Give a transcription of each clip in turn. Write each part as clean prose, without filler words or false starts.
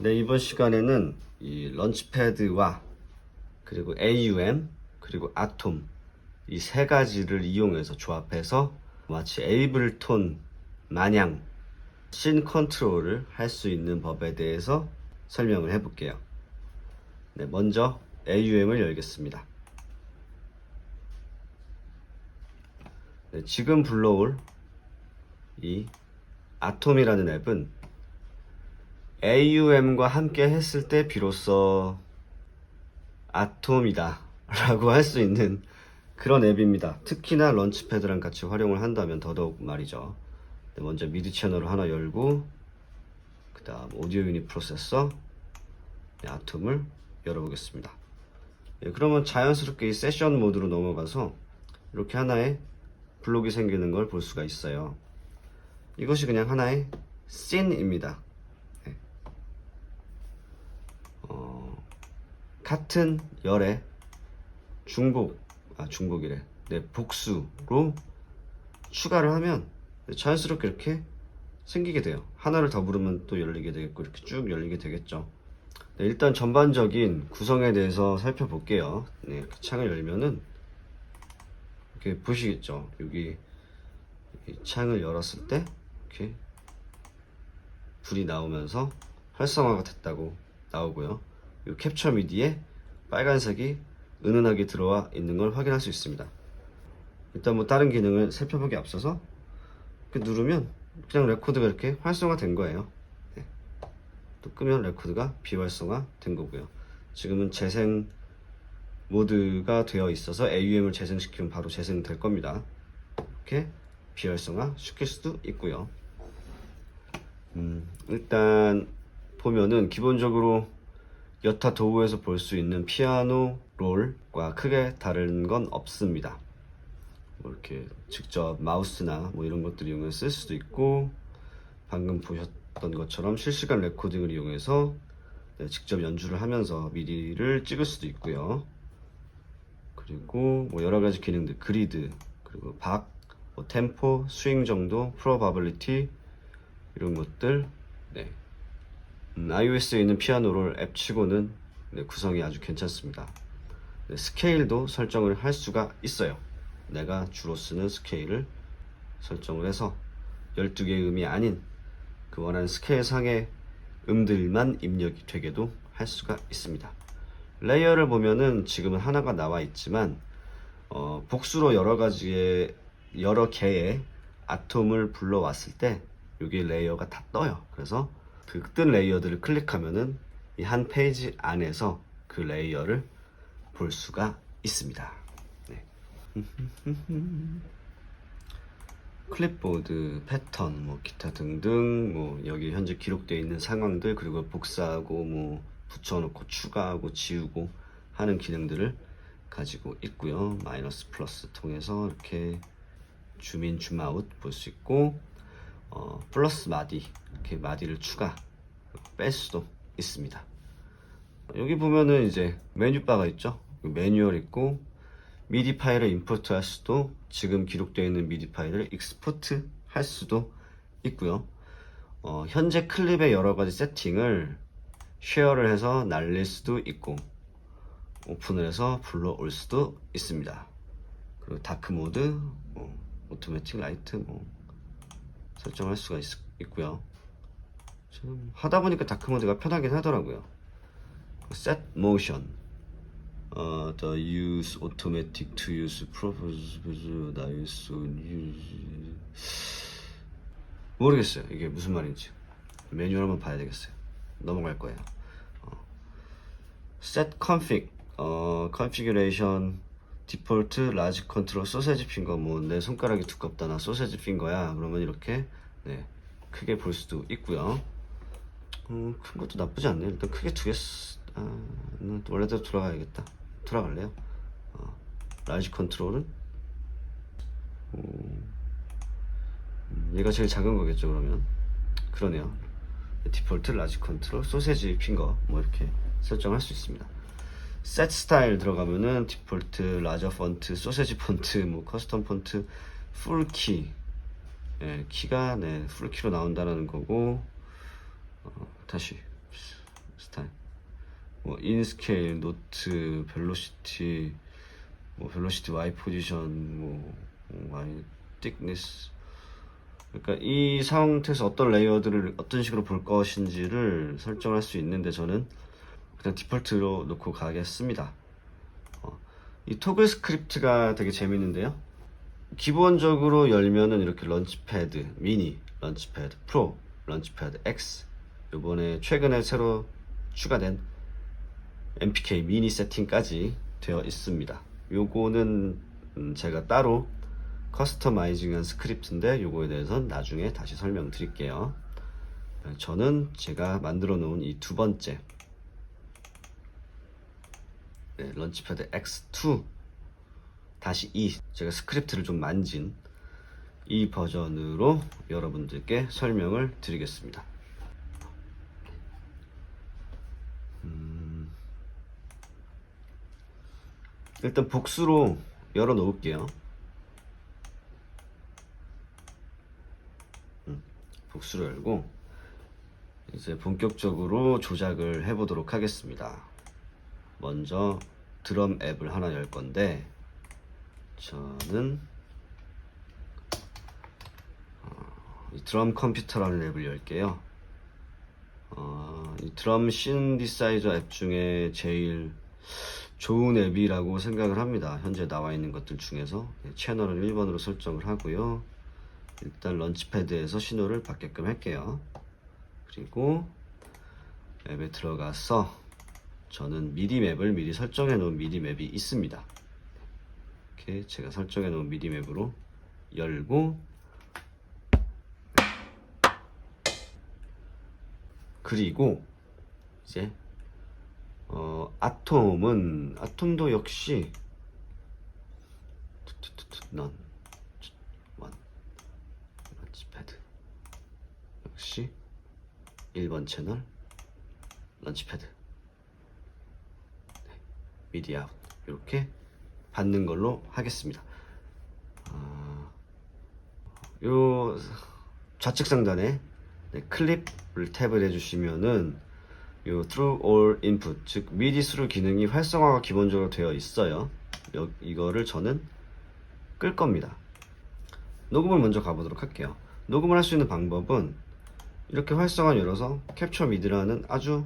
네, 이번 시간에는 이 런치패드와 그리고 AUM 그리고 아톰 이 세 가지를 이용해서 조합해서 마치 에이블톤 마냥 씬 컨트롤을 할 수 있는 법에 대해서 설명을 해볼게요. 네, 먼저 AUM을 열겠습니다. 네, 지금 불러올 이 아톰이라는 앱은 AUM과 함께 했을 때 비로소 아톰이다 라고 할 수 있는 그런 앱입니다. 특히나 런치패드랑 같이 활용을 한다면 더더욱 말이죠. 네, 먼저 미디 채널을 하나 열고 그 다음 오디오 유닛 프로세서 아톰을 열어보겠습니다. 예, 그러면 자연스럽게 이 세션 모드로 넘어가서 이렇게 하나의 블록이 생기는 걸 볼 수가 있어요. 이것이 그냥 하나의 씬입니다. 네. 같은 열의 중복이래. 네, 복수로 추가를 하면 자연스럽게 이렇게 생기게 돼요. 하나를 더 부르면 또 열리게 되겠고 이렇게 쭉 열리게 되겠죠. 네, 일단 전반적인 구성에 대해서 살펴볼게요. 네, 그 창을 열면은 이렇게 보시겠죠. 여기 이 창을 열었을 때 이렇게 불이 나오면서 활성화가 됐다고 나오고요. 이 캡처 미디에 빨간색이 은은하게 들어와 있는 걸 확인할 수 있습니다. 일단 뭐 다른 기능을 살펴보기 앞서서 이렇게 누르면 그냥 레코드가 이렇게 활성화된 거예요. 네. 또 끄면 레코드가 비활성화 된 거고요. 지금은 재생 모드가 되어 있어서 AUM을 재생시키면 바로 재생될 겁니다. 이렇게 비활성화 시킬 수도 있고요. 일단 보면은 기본적으로 여타 도구에서 볼 수 있는 피아노 롤과 크게 다른 건 없습니다. 뭐 이렇게 직접 마우스나 뭐 이런 것들 이용해서 쓸 수도 있고, 방금 보셨던 것처럼 실시간 레코딩을 이용해서 직접 연주를 하면서 미디를 찍을 수도 있고요. 그리고 뭐 여러 가지 기능들, 그리드, 그리고 박, 뭐 템포, 스윙 정도, 프로바빌리티 이런 것들. 네. iOS에 있는 피아노롤 앱 치고는 구성이 아주 괜찮습니다. 네, 스케일도 설정을 할 수가 있어요. 내가 주로 쓰는 스케일을 설정을 해서 12개의 음이 아닌 그 원하는 스케일 상의 음들만 입력이 되게도 할 수가 있습니다. 레이어를 보면은 지금은 하나가 나와 있지만 복수로 여러 개의 아톰을 불러왔을 때 여기 레이어가 다 떠요. 그래서 그 뜬 레이어들을 클릭하면은 이 한 페이지 안에서 그 레이어를 볼 수가 있습니다. 네. 클립보드, 패턴, 뭐 기타 등등, 뭐 여기 현재 기록되어 있는 상황들, 그리고 복사하고 뭐 붙여놓고 추가하고 지우고 하는 기능들을 가지고 있고요. 마이너스 플러스 통해서 이렇게 줌인 줌아웃 볼 수 있고, 플러스 마디, 이렇게 마디를 추가 뺄 수도 있습니다. 여기 보면은 이제 메뉴바가 있죠. 매뉴얼 있고, 미디 파일을 임포트 할 수도, 지금 기록되어 있는 미디 파일을 익스포트 할 수도 있고요. 현재 클립의 여러 가지 세팅을 쉐어를 해서 날릴 수도 있고, 오픈을 해서 불러올 수도 있습니다. 그리고 다크 모드, 오토매틱 라이트 뭐 설정할 수가 있고요. 지금 하다 보니까 다크 모드가 편하긴 하더라고요. Set motion, the use automatic to use propose nice 모르겠어요. 이게 무슨 말인지 매뉴얼 한번 봐야 되겠어요. 넘어갈 거예요. Set config, configuration, 디폴트, 라지 컨트롤, 소세지 핑거. 뭐 내 손가락이 두껍다, 나 소세지 핑거야, 그러면 이렇게 크게 볼 수도 있고요. 큰 것도 나쁘지 않네요. 일단 크게 원래대로 돌아가야겠다. 돌아갈래요. 라지 컨트롤은 얘가 제일 작은 거겠죠. 그러면 그러네요. 디폴트, 라지 컨트롤, 소세지 핑거 뭐 이렇게 설정할 수 있습니다. 셋 스타일 들어가면은 디폴트, 라저 폰트, 소세지 폰트, 뭐 커스텀 폰트, 풀키, 키가 풀키로 나온다는 거고, 다시 스타일. 뭐 인스케일, 노트, 벨로시티, 뭐 벨로시티 Y 포지션, 뭐 Y 틱니스. 그러니까 이 상태에서 어떤 레이어들을 어떤 식으로 볼 것인지를 설정할 수 있는데 저는 그냥 디폴트로 놓고 가겠습니다. 이 토글 스크립트가 되게 재밌는데요. 기본적으로 열면은 이렇게 런치패드 미니, 런치패드 프로, 런치패드 X, 요번에 최근에 새로 추가된 MPK 미니 세팅까지 되어 있습니다. 요거는 제가 따로 커스터마이징한 스크립트인데 요거에 대해서는 나중에 다시 설명드릴게요. 저는 제가 만들어 놓은 이 두 번째 런치패드 X2 -2 제가 스크립트를 좀 만진 이 버전으로 여러분들께 설명을 드리겠습니다. 일단 복수로 열어 놓을게요. 복수로 열고 이제 본격적으로 조작을 해 보도록 하겠습니다. 먼저 드럼 앱을 하나 열 건데 저는 이 드럼 컴퓨터라는 앱을 열게요. 이 드럼 신디사이저 앱 중에 제일 좋은 앱이라고 생각을 합니다. 현재 나와 있는 것들 중에서. 채널은 1번으로 설정을 하고요. 일단 런치패드에서 신호를 받게끔 할게요. 그리고 앱에 들어가서 저는 미디 맵을 미리 설정해 놓은 미디 맵이 있습니다. 이렇게 제가 설정해 놓은 미디 맵으로 열고, 그리고 이제 아톰도 역시 넌 런치패드 역시 1번 채널 런치패드 미디 아웃 이렇게 받는 걸로 하겠습니다. 요 좌측 상단에 클립을 탭을 해주시면은 요 Through All Input, 즉 MIDI 수루 기능이 활성화가 기본적으로 되어 있어요. 이거를 저는 끌 겁니다. 녹음을 먼저 가보도록 할게요. 녹음을 할 수 있는 방법은 이렇게 활성화 열어서 캡처 미디라는 아주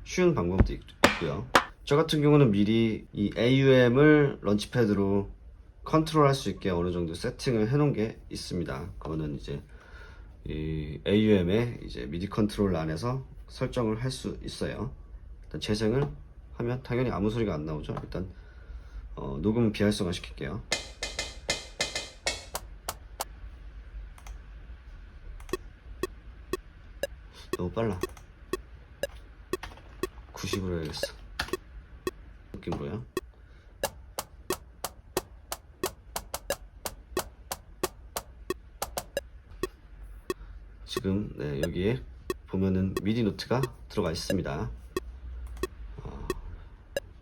쉬운 방법도 있고요. 저 같은 경우는 미리 이 AUM을 런치패드로 컨트롤 할 수 있게 어느 정도 세팅을 해 놓은 게 있습니다. 그거는 이제 이 AUM의 이제 미디 컨트롤 안에서 설정을 할 수 있어요. 일단 재생을 하면 당연히 아무 소리가 안 나오죠. 일단 녹음 비활성화 시킬게요. 너무 빨라. 90으로 해야겠어. 느낌으로요. 지금 여기에 보면은 미디 노트가 들어가 있습니다.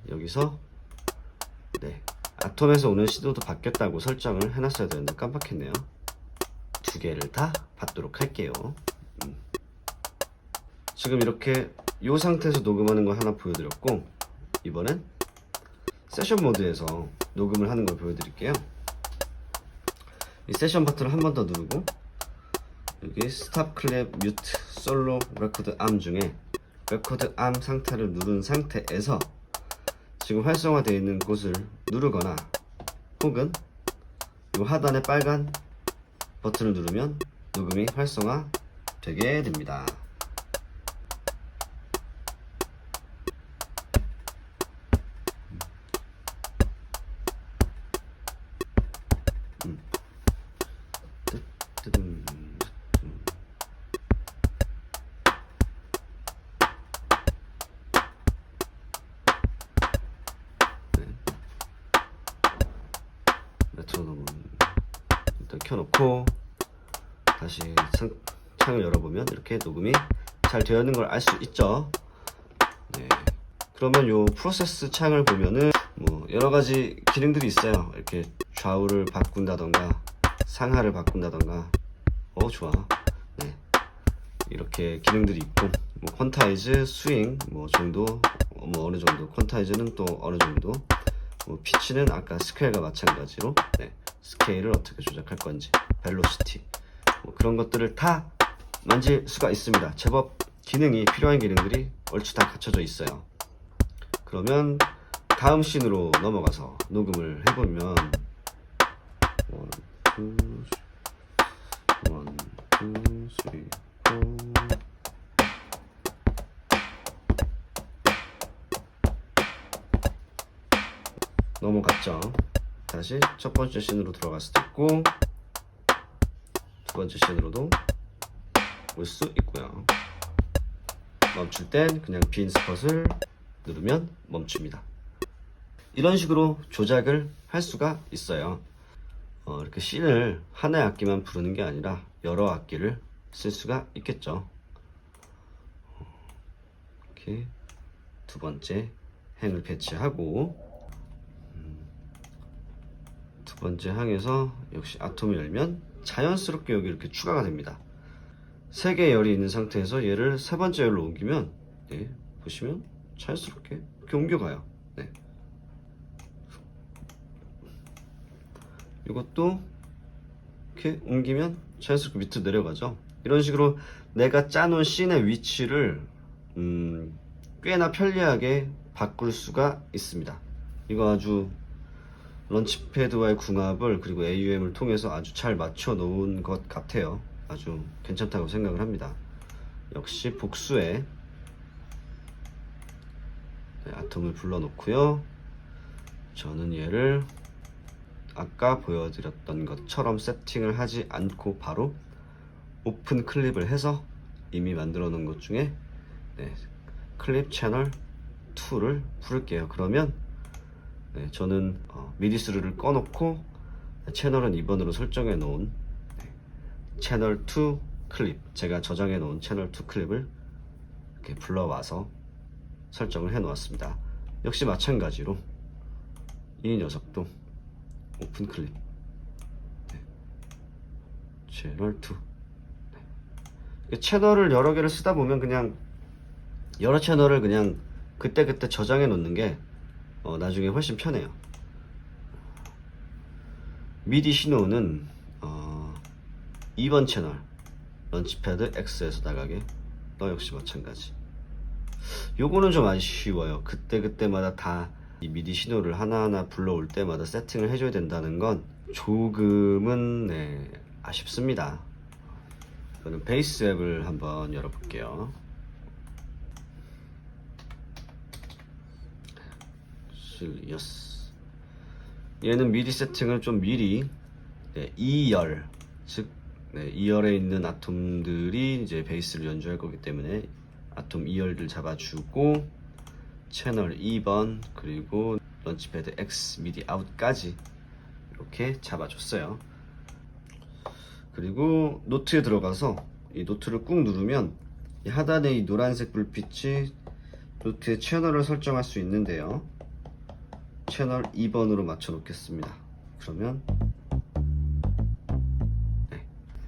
여기서 아톰에서 오는 시도도 바뀌었다고 설정을 해놨어야 되는데 깜빡했네요. 두 개를 다 받도록 할게요. 지금 이렇게 이 상태에서 녹음하는 걸 하나 보여드렸고, 이번엔 세션 모드에서 녹음을 하는 걸 보여드릴게요. 이 세션 버튼을 한 번 더 누르고 여기 스탑 클랩 뮤트 솔로 레코드 암 중에 레코드 암 상태를 누른 상태에서 지금 활성화되어 있는 곳을 누르거나 혹은 이 하단의 빨간 버튼을 누르면 녹음이 활성화 되게 됩니다. 메트로놈은 일단 켜놓고 다시 창을 열어보면 이렇게 녹음이 잘 되어 있는 걸 알 수 있죠. 그러면 요 프로세스 창을 보면은 뭐 여러가지 기능들이 있어요. 이렇게 좌우를 바꾼다던가 상하를 바꾼다던가 좋아. 이렇게 기능들이 있고 뭐 퀀타이즈, 스윙 뭐 정도, 뭐 어느 정도, 퀀타이즈는 또 어느 정도, 뭐 피치는 아까 스퀘어가 마찬가지로 스케일을 어떻게 조작할 건지, 벨로시티 뭐 그런 것들을 다 만질 수가 있습니다. 제법 기능이 필요한 기능들이 얼추 다 갖춰져 있어요. 그러면 다음 씬으로 넘어가서 녹음을 해보면 1, 2, 3, 4 넘어갔죠. 다시 첫 번째 씬으로 들어갈 수도 있고 두 번째 씬으로도 올 수 있고요. 멈출 땐 그냥 빈 스폿을 누르면 멈춥니다. 이런 식으로 조작을 할 수가 있어요. 이렇게 씬을 하나의 악기만 부르는 게 아니라 여러 악기를 쓸 수가 있겠죠. 이렇게 두 번째 행을 배치하고 두 번째 항에서 역시 아톰을 열면 자연스럽게 여기 이렇게 추가가 됩니다. 세 개의 열이 있는 상태에서 얘를 세 번째 열로 옮기면 보시면 자연스럽게 이렇게 옮겨가요. 이것도 이렇게 옮기면 자연스럽게 밑으로 내려가죠. 이런 식으로 내가 짜놓은 씬의 위치를 꽤나 편리하게 바꿀 수가 있습니다. 이거 아주 런치패드와의 궁합을 그리고 AUM을 통해서 아주 잘 맞춰 놓은 것 같아요. 아주 괜찮다고 생각을 합니다. 역시 복수에 아톰을 불러 놓고요. 저는 얘를 아까 보여드렸던 것처럼 세팅을 하지 않고 바로 오픈 클립을 해서 이미 만들어 놓은 것 중에 클립 채널 2를 부를게요. 그러면 저는 미디스루를 꺼놓고 채널은 2번으로 설정해 놓은 채널 2 클립, 제가 저장해 놓은 채널 2 클립을 이렇게 불러와서 설정을 해 놓았습니다. 역시 마찬가지로 이 녀석도 오픈 클립 채널 2 채널을 여러 개를 쓰다 보면 그냥 여러 채널을 그냥 그때그때 저장해 놓는 게 나중에 훨씬 편해요. 미디 신호는 2번 채널 런치패드 X에서 나가게 역시 마찬가지. 요거는 좀 아쉬워요. 그때그때마다 다 이 미디 신호를 하나하나 불러올 때마다 세팅을 해줘야 된다는 건 조금은 아쉽습니다. 저는 베이스 앱을 한번 열어볼게요. 실리어스. 얘는 미디 세팅을 좀 미리 2열, 즉 2열에 있는 아톰들이 이제 베이스를 연주할 거기 때문에 아톰 2열들 잡아주고 채널 2번 그리고 런치패드 X 미디 아웃까지 이렇게 잡아줬어요. 그리고 노트에 들어가서 이 노트를 꾹 누르면 이 하단에 이 노란색 불빛이 노트의 채널을 설정할 수 있는데요. 채널 2번으로 맞춰 놓겠습니다. 그러면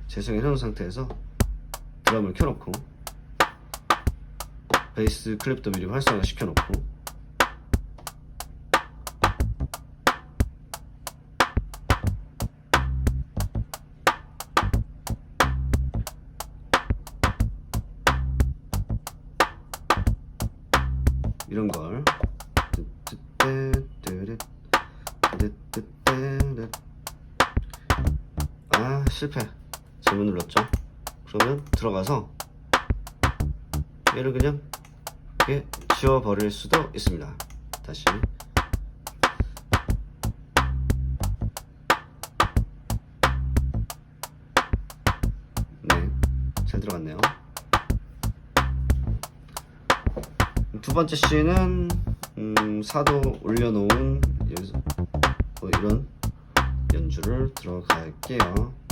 재생을 해놓은 상태에서 드럼을 켜놓고 베이스 클립도 미리 활성화 시켜놓고 이런 걸 실패. 잘못 눌렀죠. 그러면 들어가서 얘를 그냥 이렇게 지워버릴 수도 있습니다. 다시 잘 들어갔네요. 두 번째 C는 4도 올려놓은 여기서 이런 연주를 들어갈게요.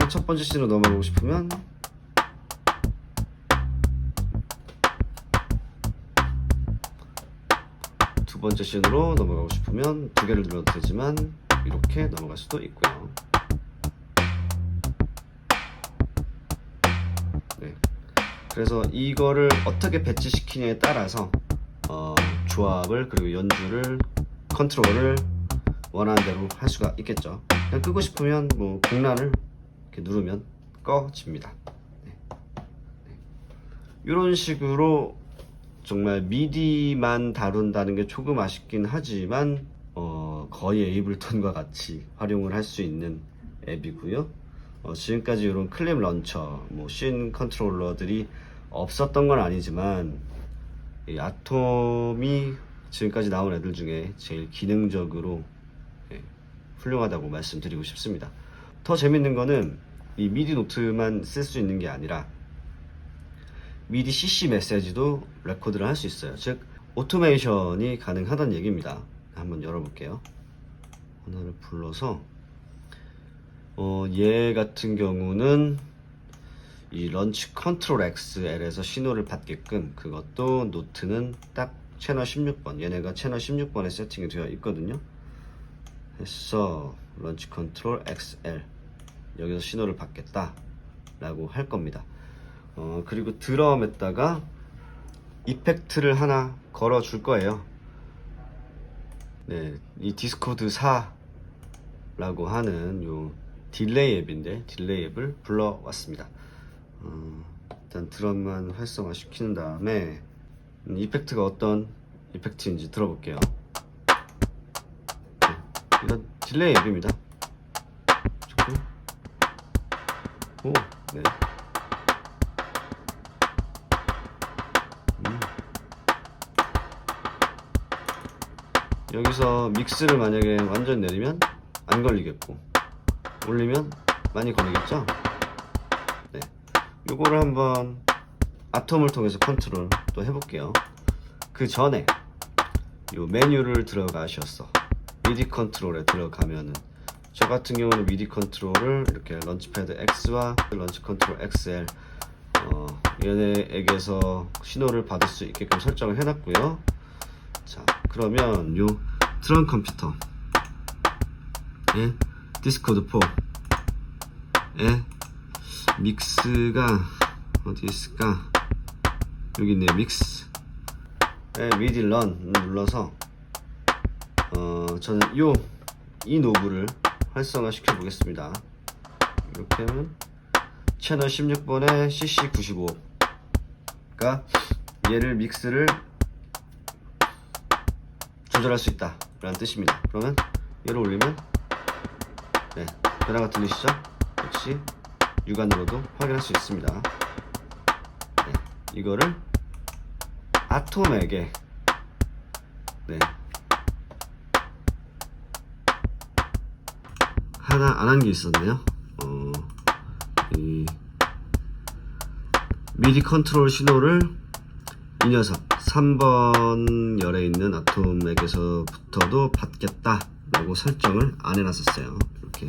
첫 번째 씬으로 넘어가고 싶으면 두 번째 씬으로 넘어가고 싶으면 두 개를 눌러도 되지만 이렇게 넘어갈 수도 있고요. 네. 그래서 이거를 어떻게 배치시키냐에 따라서 조합을 그리고 연주를 컨트롤을 원하는 대로 할 수가 있겠죠. 그냥 끄고 싶으면 뭐 공란을 이렇게 누르면 꺼집니다. 네. 네. 이런 식으로 정말 미디만 다룬다는 게 조금 아쉽긴 하지만 거의 에이블턴과 같이 활용을 할 수 있는 앱이고요. 지금까지 이런 클립 런처, 씬 컨트롤러들이 없었던 건 아니지만 이 아톰이 지금까지 나온 애들 중에 제일 기능적으로 훌륭하다고 말씀드리고 싶습니다. 더 재밌는 거는 이 미디 노트만 쓸 수 있는 게 아니라 미디 CC 메시지도 레코드를 할 수 있어요. 즉 오토메이션이 가능하다는 얘기입니다. 한번 열어볼게요. 하나를 불러서 얘 같은 경우는 이 런치 컨트롤 XL에서 신호를 받게끔 그것도 노트는 딱 채널 16번 얘네가 채널 16번에 세팅이 되어 있거든요. 해서 런치 컨트롤 XL 여기서 신호를 받겠다 라고 할 겁니다. 그리고 드럼에다가 이펙트를 하나 걸어 줄 거예요. 네, 이 디스코드 4라고 하는 요 딜레이 앱인데 딜레이 앱을 불러왔습니다. 일단 드럼만 활성화 시키는 다음에 이펙트가 어떤 이펙트인지 들어볼게요. 네, 이건 딜레이 앱입니다. 오, 네. 여기서 믹스를 만약에 완전 내리면 안 걸리겠고 올리면 많이 걸리겠죠? 네. 요거를 한번 아톰을 통해서 컨트롤 또 해볼게요. 그 전에 요 메뉴를 들어가셔서 미디 컨트롤에 들어가면은 저 같은 경우는 미디 컨트롤을 이렇게 런치패드 X와 런치 컨트롤 XL 얘네에게서 신호를 받을 수 있게끔 설정을 해놨고요. 자, 그러면 요 트런 컴퓨터에 디스코드 4에 믹스가 어디 있을까? 여기 있네. 믹스 미디 런 눌러서 저는 이 노브를 활성화 시켜 보겠습니다. 이렇게 하면 채널 16번에 CC95가 얘를 믹스를 조절할 수 있다 라는 뜻입니다. 그러면 얘를 올리면 네, 변화가 들리시죠? 역시 육안으로도 확인할 수 있습니다. 네, 이거를 아톰에게 네, 하나 안 한 게 있었네요. 이 미디 컨트롤 신호를 이 녀석 3번 열에 있는 아톰에게서부터도 받겠다 라고 설정을 안 해놨었어요. 이렇게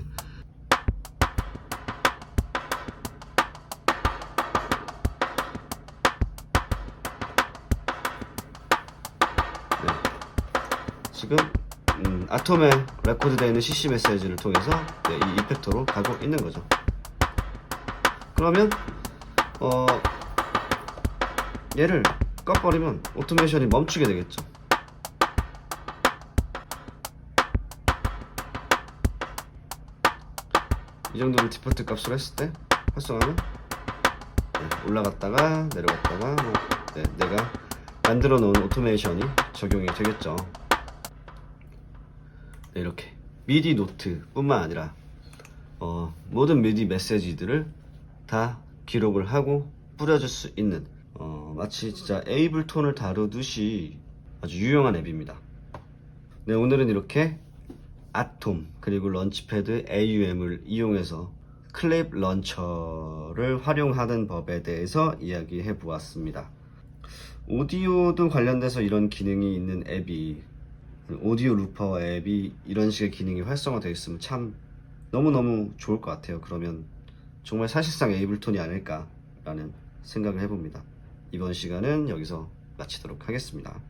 네. 지금 아톰에 레코드되어 있는 CC 메시지를 통해서 네, 이 이펙터로 가고 있는 거죠. 그러면 얘를 꺼버리면 오토메이션이 멈추게 되겠죠. 이 정도를 디폴트 값으로 했을 때 활성화는 네, 올라갔다가 내려갔다가 네, 내가 만들어 놓은 오토메이션이 적용이 되겠죠. 네, 이렇게 미디 노트 뿐만 아니라 모든 미디 메시지들을 다 기록을 하고 뿌려줄 수 있는 마치 진짜 에이블톤을 다루듯이 아주 유용한 앱입니다. 네, 오늘은 이렇게 아톰 그리고 런치패드 AUM을 이용해서 클립 런처를 활용하는 법에 대해서 이야기해 보았습니다. 오디오도 관련돼서 이런 기능이 있는 앱이 오디오 루퍼 앱이 이런 식의 기능이 활성화되어 있으면 참 너무너무 좋을 것 같아요. 그러면 정말 사실상 에이블톤이 아닐까라는 생각을 해봅니다. 이번 시간은 여기서 마치도록 하겠습니다.